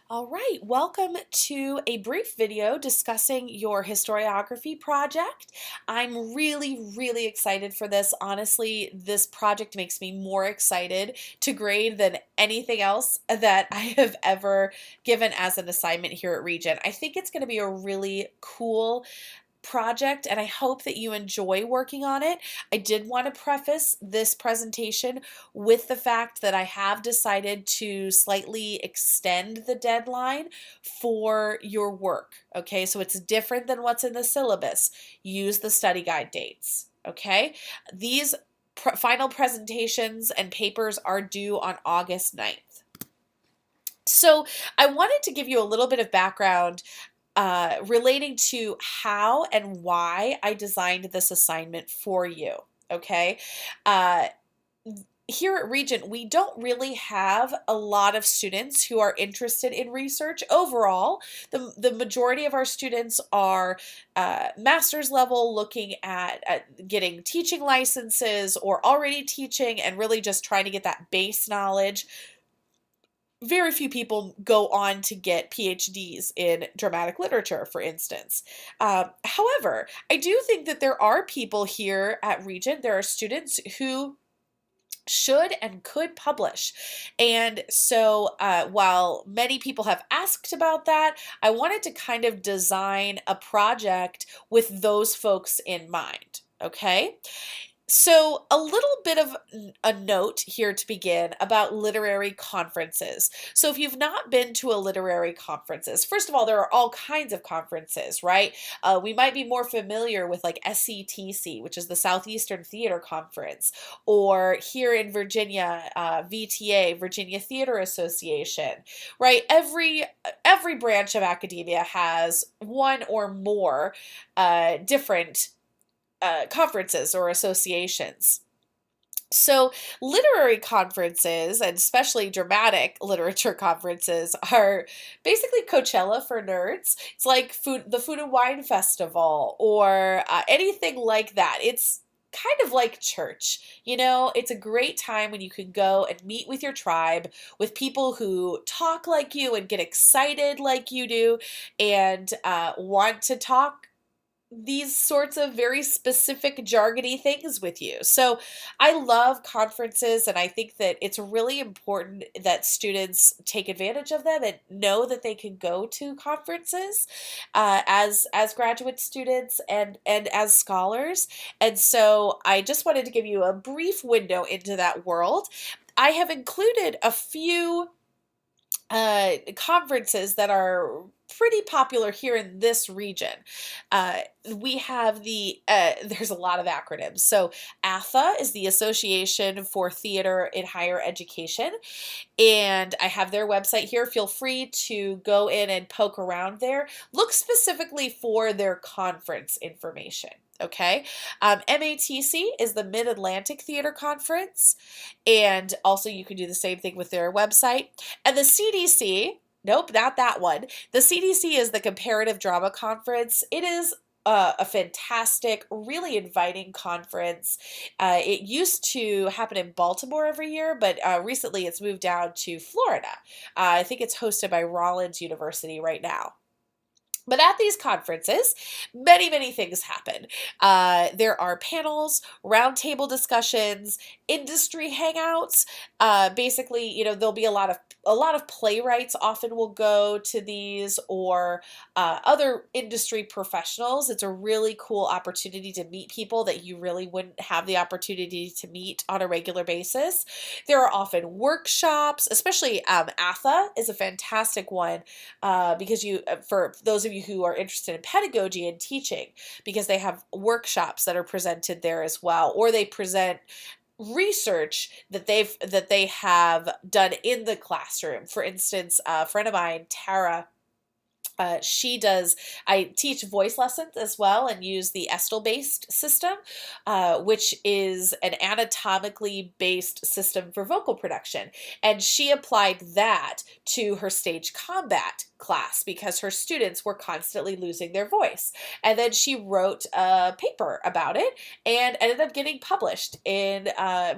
All right, welcome to a brief video discussing your historiography project. I'm really excited for this. Honestly, this project makes me more excited to grade than anything else that I have ever given as an assignment here at Regent. I think it's going to be a really cool project and I hope that you enjoy working on it. I did want to preface this presentation with the fact that I have decided to slightly extend the deadline for your work. Okay, so it's different than what's in the syllabus. Use the study guide dates. Okay, these final presentations and papers are due on August 9th. So I wanted to give you a little bit of background relating to how and why I designed this assignment for you. Okay. Uh, here at Regent, we don't really have a lot of students who are interested in research overall. The majority of our students are master's level, looking at getting teaching licenses or already teaching and really just trying to get that base knowledge. Very few people go on to get PhDs in dramatic literature, for instance. However, I do think that there are people here at Regent, there are students who should and could publish. And so while many people have asked about that, I wanted to kind of design a project with those folks in mind. Okay. So, a little bit of a note here to begin about literary conferences. So, if you've not been to a literary conferences, first of all, there are all kinds of conferences, right? We might be more familiar with like SCTC, which is the Southeastern Theater Conference, or here in Virginia, VTA, Virginia Theater Association, right? Every branch of academia has one or more different conferences or associations. So, literary conferences, and especially dramatic literature conferences, are basically Coachella for nerds. It's like the Food and Wine Festival or anything like that. It's kind of like church. You know, it's a great time when you can go and meet with your tribe, with people who talk like you and get excited like you do, and want to talk these sorts of very specific jargony things with you. So I love conferences and I think that it's really important that students take advantage of them and know that they can go to conferences as graduate students and as scholars. And so I just wanted to give you a brief window into that world. I have included a few conferences that are pretty popular here in this region. We have there's a lot of acronyms. So ATHA is the Association for Theater in Higher Education. And I have their website here. Feel free to go in and poke around there. Look specifically for their conference information. Okay. MATC is the Mid-Atlantic Theater Conference. And also you can do the same thing with their website. And the CDC, nope, not that one. The CDC is the Comparative Drama Conference. It is a fantastic, really inviting conference. It used to happen in Baltimore every year, but recently it's moved down to Florida. I think it's hosted by Rollins University right now. But at these conferences, many things happen. There are panels, roundtable discussions, industry hangouts. Basically, you know, there'll be a lot of playwrights often will go to these, or other industry professionals. It's a really cool opportunity to meet people that you really wouldn't have the opportunity to meet on a regular basis. There are often workshops, especially ATHA is a fantastic one because for those of you who are interested in pedagogy and teaching, because they have workshops that are presented there as well, or they present research that they have done in the classroom. For instance, a friend of mine, Tara, I teach voice lessons as well and use the Estel-based system, which is an anatomically based system for vocal production. And she applied that to her stage combat class because her students were constantly losing their voice. And then she wrote a paper about it and ended up getting published in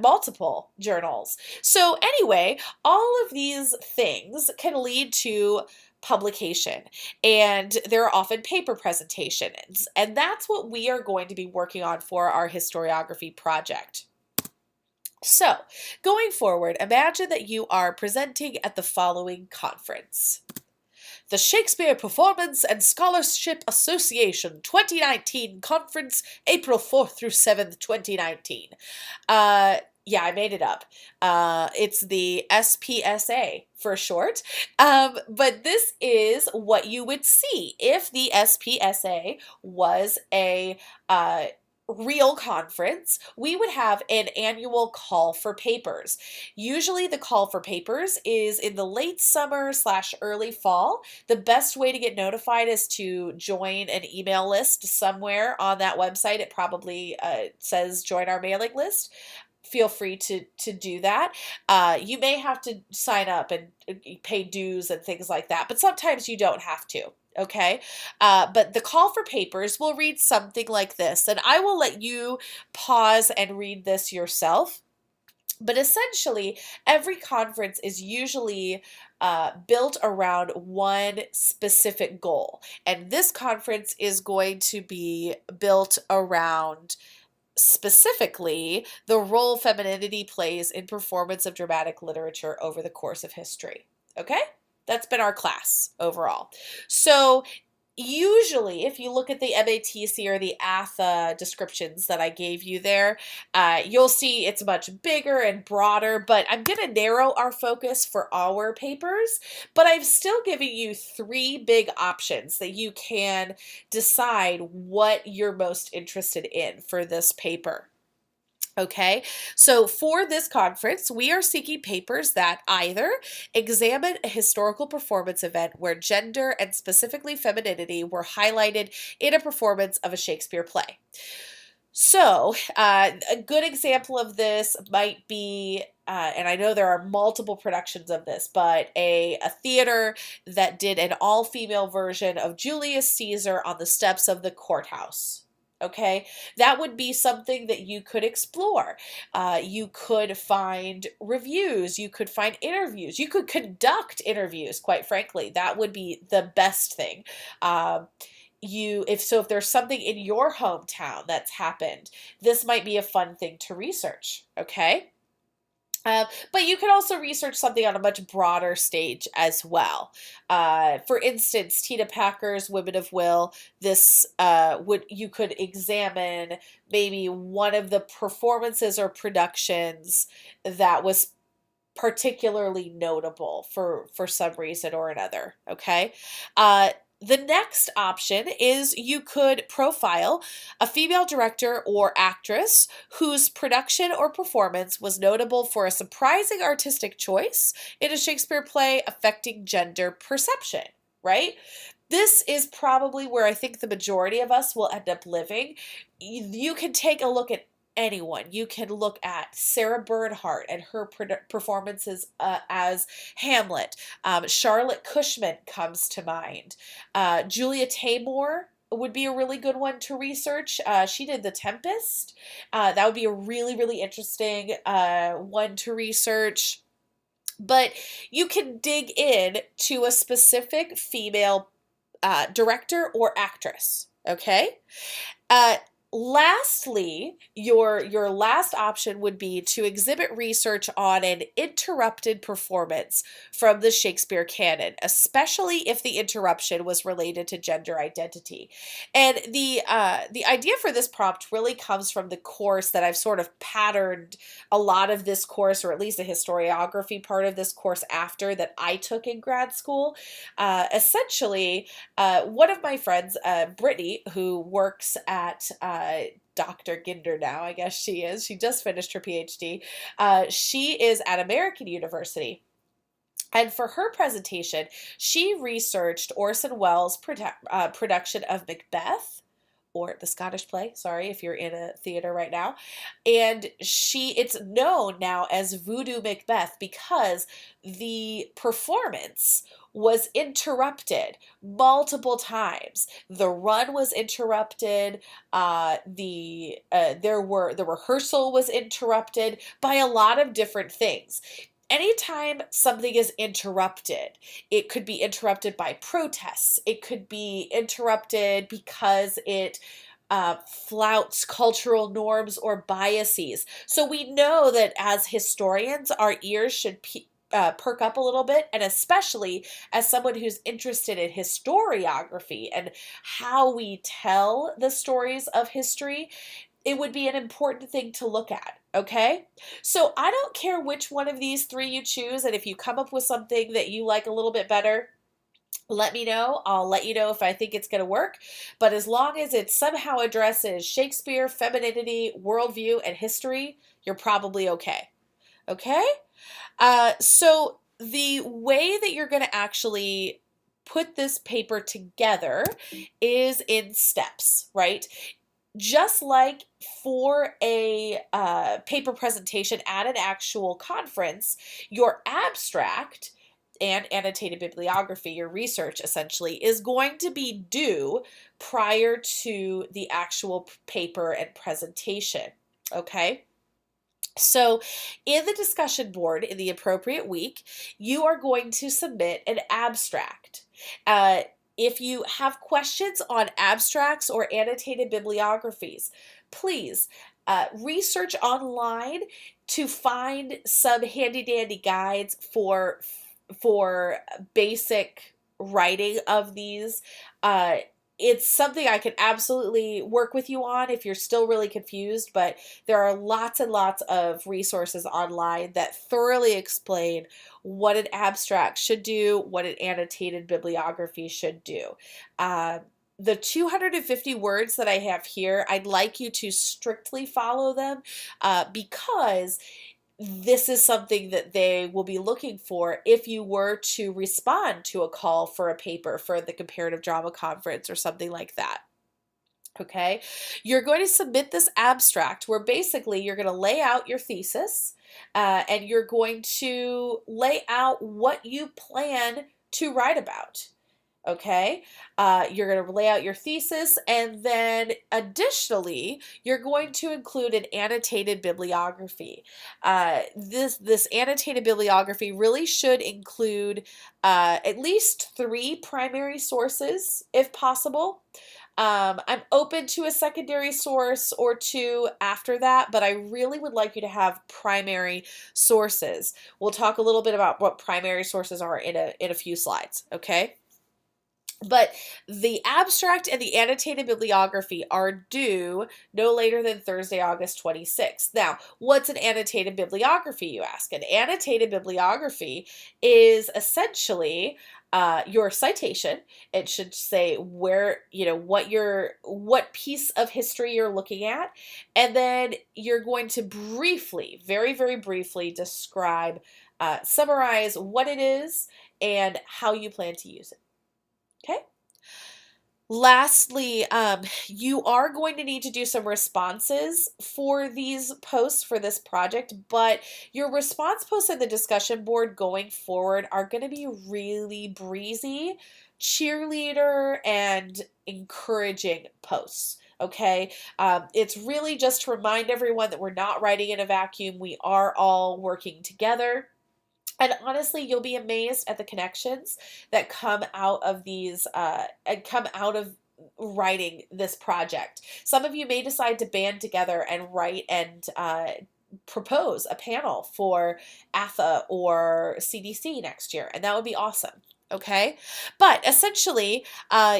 multiple journals. So anyway, all of these things can lead to publication, and there are often paper presentations, and that's what we are going to be working on for our historiography project. So, going forward, imagine that you are presenting at the following conference: the Shakespeare Performance and Scholarship Association 2019 Conference, April 4th through 7th, 2019. Yeah, I made it up. It's the SPSA for short. But this is what you would see if the SPSA was a real conference. We would have an annual call for papers. Usually the call for papers is in the late summer / early fall. The best way to get notified is to join an email list somewhere on that website. It probably says join our mailing list. Feel free to do that. You may have to sign up and pay dues and things like that, but sometimes you don't have to. Okay, but the call for papers will read something like this, and I will let you pause and read this yourself. But essentially, every conference is usually built around one specific goal, and this conference is going to be built around specifically the role femininity plays in performance of dramatic literature over the course of history. Okay? That's been our class overall. So usually, if you look at the MATC or the ATHA descriptions that I gave you there, you'll see it's much bigger and broader, but I'm going to narrow our focus for our papers, but I've still given you 3 big options that you can decide what you're most interested in for this paper. Okay, so for this conference, we are seeking papers that either examine a historical performance event where gender and specifically femininity were highlighted in a performance of a Shakespeare play. So, a good example of this might be, and I know there are multiple productions of this, but a theater that did an all-female version of Julius Caesar on the steps of the courthouse. Okay, that would be something that you could explore. You could find reviews, you could find interviews, you could conduct interviews, quite frankly. That would be the best thing. If there's something in your hometown that's happened, this might be a fun thing to research, okay? But you could also research something on a much broader stage as well. For instance, Tina Packer's Women of Will, you could examine maybe one of the performances or productions that was particularly notable for some reason or another, okay? The next option is you could profile a female director or actress whose production or performance was notable for a surprising artistic choice in a Shakespeare play affecting gender perception, right? This is probably where I think the majority of us will end up living. You can take a look at anyone. You can look at Sarah Bernhardt and her performances as Hamlet. Charlotte Cushman comes to mind. Julia Taymor would be a really good one to research. She did The Tempest. That would be a really, really interesting one to research. But you can dig in to a specific female director or actress, okay? Lastly, your last option would be to exhibit research on an interrupted performance from the Shakespeare canon, especially if the interruption was related to gender identity. And the idea for this prompt really comes from the course that I've sort of patterned a lot of this course, or at least a historiography part of this course after that I took in grad school. Essentially, one of my friends, Brittany, who works at Dr. Ginder now, I guess she is. She just finished her PhD. She is at American University. And for her presentation, she researched Orson Welles' production of Macbeth, or the Scottish play, sorry if you're in a theater right now. And it's known now as Voodoo Macbeth because the performance was interrupted multiple times. The run was interrupted. The rehearsal was interrupted by a lot of different things. Anytime something is interrupted, it could be interrupted by protests. It could be interrupted because it flouts cultural norms or biases. So we know that as historians, our ears should perk up a little bit, and especially as someone who's interested in historiography and how we tell the stories of history, it would be an important thing to look at, okay? So I don't care which one of these three you choose, and if you come up with something that you like a little bit better, let me know. I'll let you know if I think it's going to work. But as long as it somehow addresses Shakespeare, femininity, worldview, and history, you're probably okay. Okay? So the way that you're going to actually put this paper together is in steps, right? Just like for a paper presentation at an actual conference, your abstract and annotated bibliography, your research essentially, is going to be due prior to the actual paper and presentation, okay? So in the discussion board in the appropriate week, you are going to submit an abstract. If you have questions on abstracts or annotated bibliographies, please research online to find some handy-dandy guides for basic writing of these. It's something I can absolutely work with you on if you're still really confused, but there are lots and lots of resources online that thoroughly explain what an abstract should do, what an annotated bibliography should do. The 250 words that I have here, I'd like you to strictly follow them because this is something that they will be looking for if you were to respond to a call for a paper for the comparative drama conference or something like that. Okay, you're going to submit this abstract where basically you're going to lay out your thesis and you're going to lay out what you plan to write about. Okay, you're going to lay out your thesis, and then additionally, you're going to include an annotated bibliography. This annotated bibliography really should include at least 3 primary sources, if possible. I'm open to a secondary source or 2 after that, but I really would like you to have primary sources. We'll talk a little bit about what primary sources are in a few slides, okay? But the abstract and the annotated bibliography are due no later than Thursday, August 26th. Now, what's an annotated bibliography, you ask? An annotated bibliography is essentially your citation. It should say where, what piece of history you're looking at, and then you're going to briefly, very, very briefly describe, summarize what it is and how you plan to use it. Okay. Lastly, you are going to need to do some responses for these posts for this project, but your response posts in the discussion board going forward are going to be really breezy, cheerleader, and encouraging posts. Okay, it's really just to remind everyone that we're not writing in a vacuum. We are all working together. And honestly, you'll be amazed at the connections that come out of these, and come out of writing this project. Some of you may decide to band together and write and propose a panel for ATHA or CDC next year, and that would be awesome. Okay, but essentially,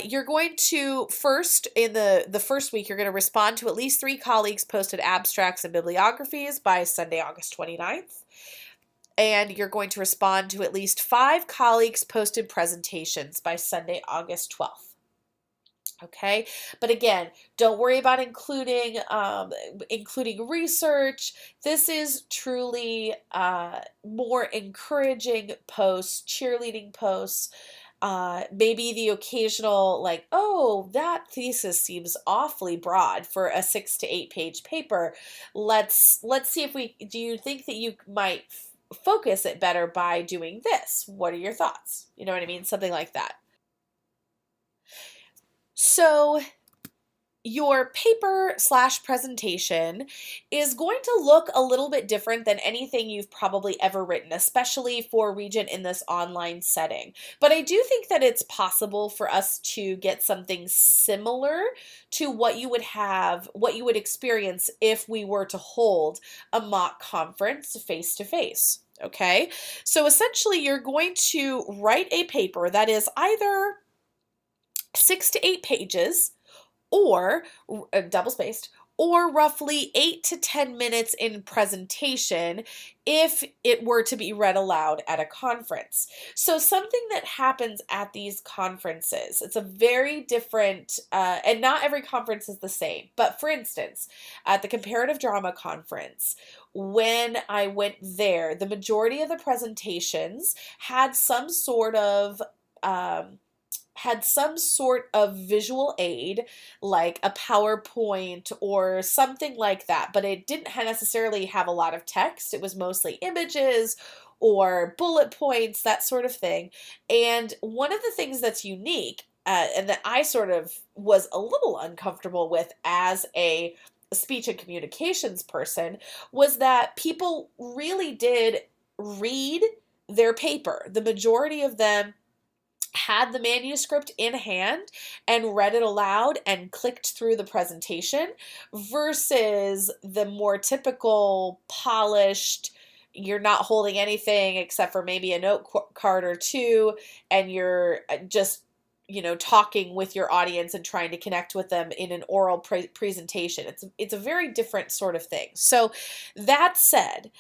you're going to first, in the first week, you're going to respond to at least 3 colleagues' posted abstracts and bibliographies by Sunday, August 29th. And you're going to respond to at least 5 colleagues' posted presentations by Sunday, August 12th. Okay, but again, don't worry about including research. This is truly more encouraging posts, cheerleading posts, maybe the occasional like, oh, that thesis seems awfully broad for a 6 to 8 page paper. Let's see if we do you think that you might focus it better by doing this? What are your thoughts? You know what I mean? Something like that. So your paper slash presentation is going to look a little bit different than anything you've probably ever written, especially for Regent in this online setting. But I do think that it's possible for us to get something similar to what you would experience if we were to hold a mock conference face to face. Okay, so essentially, you're going to write a paper that is either 6 to 8 pages or double spaced, or roughly 8 to 10 minutes in presentation if it were to be read aloud at a conference. So something that happens at these conferences, it's a very different, and not every conference is the same, but for instance, at the Comparative Drama Conference, when I went there, the majority of the presentations had had some sort of visual aid, like a PowerPoint or something like that, but it didn't necessarily have a lot of text. It was mostly images or bullet points, that sort of thing. And one of the things that's unique, and that I sort of was a little uncomfortable with as a speech and communications person, was that people really did read their paper. The majority of them had the manuscript in hand and read it aloud and clicked through the presentation versus the more typical polished, you're not holding anything except for maybe a note card or two, and you're just talking with your audience and trying to connect with them in an oral presentation. It's a very different sort of thing. So that said,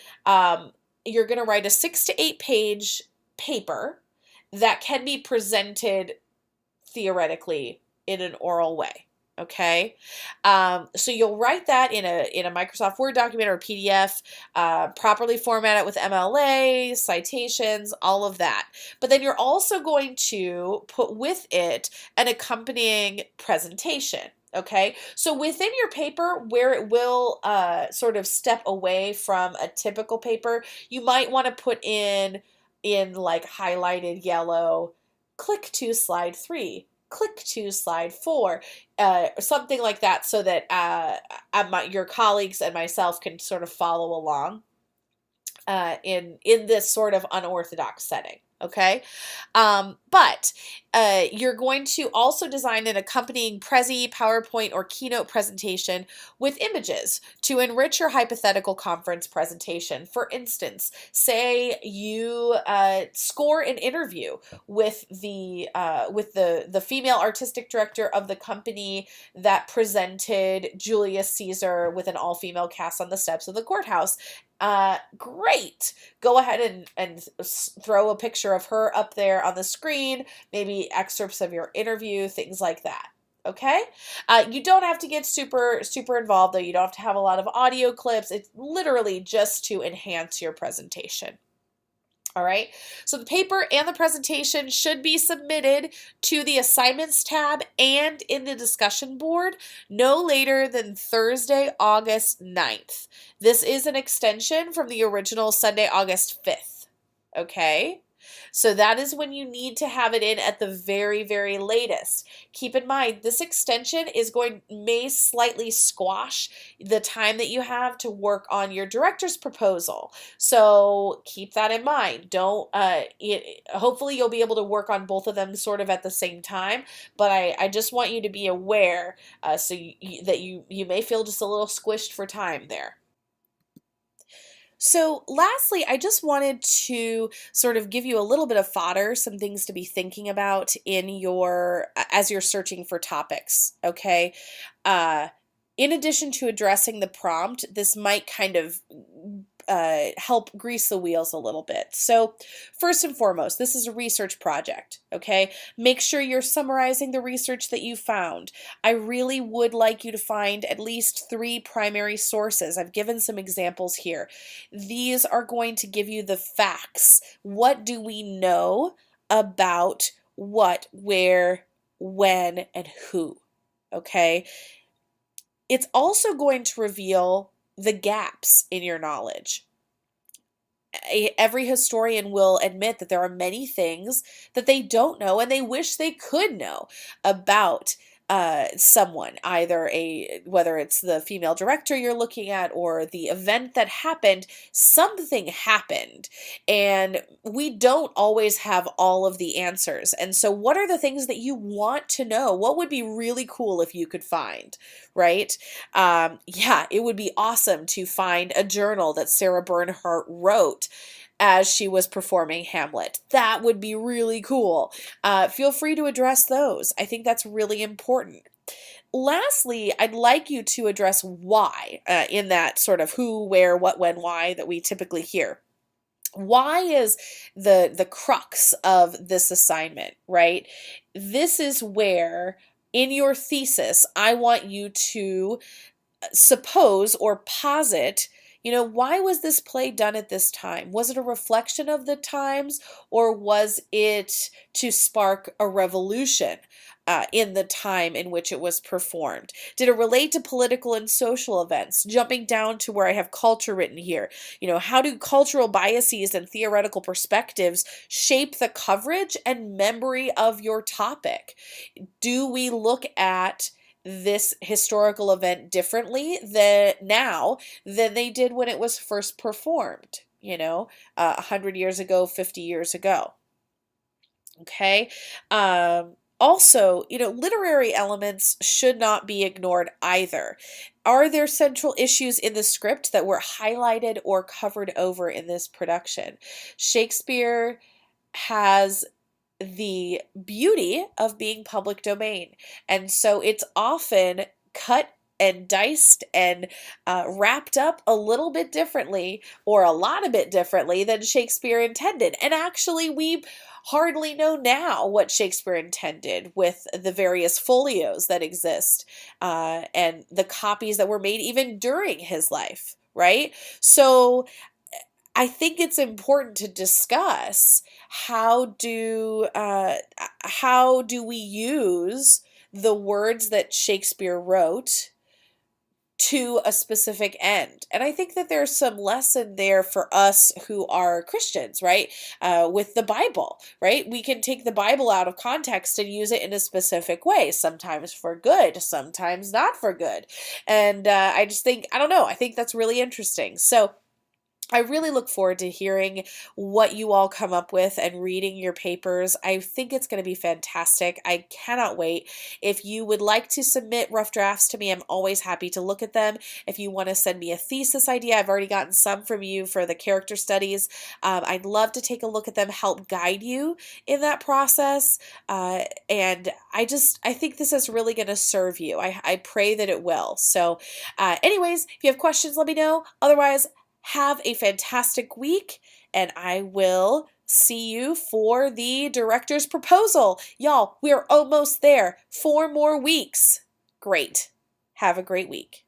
you're going to write a 6 to 8 page paper that can be presented theoretically in an oral way. Okay, so you'll write that in a Microsoft Word document or a PDF, properly format it with MLA, citations, all of that. But then you're also going to put with it an accompanying presentation. Okay, so within your paper, where it will sort of step away from a typical paper, you might want to put in like highlighted yellow, click to slide 3, click to slide 4, something like that, so that your colleagues and myself can sort of follow along in this sort of unorthodox setting. Okay, but you're going to also design an accompanying Prezi, PowerPoint, or keynote presentation with images to enrich your hypothetical conference presentation. For instance, say you score an interview with the female artistic director of the company that presented Julius Caesar with an all-female cast on the steps of the courthouse. Great. Go ahead and throw a picture of her up there on the screen, maybe excerpts of your interview, things like that. Okay? You don't have to get super involved, though. You don't have to have a lot of audio clips. It's literally just to enhance your presentation. All right, so the paper and the presentation should be submitted to the assignments tab and in the discussion board no later than Thursday, August 9th. This is an extension from the original Sunday, August 5th. Okay, so that is when you need to have it in at the very, very latest. Keep in mind, this extension may slightly squash the time that you have to work on your director's proposal. So keep that in mind. Hopefully you'll be able to work on both of them sort of at the same time, but I just want you to be aware so that you may feel just a little squished for time there. So lastly, I just wanted to sort of give you a little bit of fodder, some things to be thinking about as you're searching for topics, okay? In addition to addressing the prompt, this might kind of help grease the wheels a little bit. So first and foremost, this is a research project, okay? Make sure you're summarizing the research that you found. I really would like you to find at least 3 primary sources. I've given some examples here. These are going to give you the facts. What do we know about what, where, when, and who? Okay? It's also going to reveal the gaps in your knowledge. Every historian will admit that there are many things that they don't know and they wish they could know about someone, whether it's the female director you're looking at or the event that happened. Something happened and we don't always have all of the answers. And so what are the things that you want to know? What would be really cool if you could find, right? Yeah, it would be awesome to find a journal that Sarah Bernhardt wrote as she was performing Hamlet. That would be really cool. Feel free to address those. I think that's really important. Lastly, I'd like you to address why in that sort of who, where, what, when, why that we typically hear. Why is the crux of this assignment, right? This is where in your thesis, I want you to suppose or posit, why was this play done at this time? Was it a reflection of the times, or was it to spark a revolution in the time in which it was performed? Did it relate to political and social events? Jumping down to where I have culture written here, how do cultural biases and theoretical perspectives shape the coverage and memory of your topic? Do we look at this historical event differently now than they did when it was first performed, 100 years ago, 50 years ago? Okay. Also, literary elements should not be ignored either. Are there central issues in the script that were highlighted or covered over in this production? Shakespeare has the beauty of being public domain. And so it's often cut and diced and wrapped up a little bit differently or a lot of bit differently than Shakespeare intended. And actually, we hardly know now what Shakespeare intended with the various folios that exist and the copies that were made even during his life, right? So I think it's important to discuss how do we use the words that Shakespeare wrote to a specific end. And I think that there's some lesson there for us who are Christians, right? With the Bible, right? We can take the Bible out of context and use it in a specific way, sometimes for good, sometimes not for good. And I just think, I don't know, I think that's really interesting. So I really look forward to hearing what you all come up with and reading your papers. I think it's going to be fantastic. I cannot wait. If you would like to submit rough drafts to me, I'm always happy to look at them. If you want to send me a thesis idea, I've already gotten some from you for the character studies. I'd love to take a look at them, help guide you in that process. And I think this is really going to serve you. I pray that it will. So anyways, if you have questions, let me know. Otherwise, have a fantastic week, and I will see you for the director's proposal. Y'all, we're almost there. 4 more weeks. Great. Have a great week.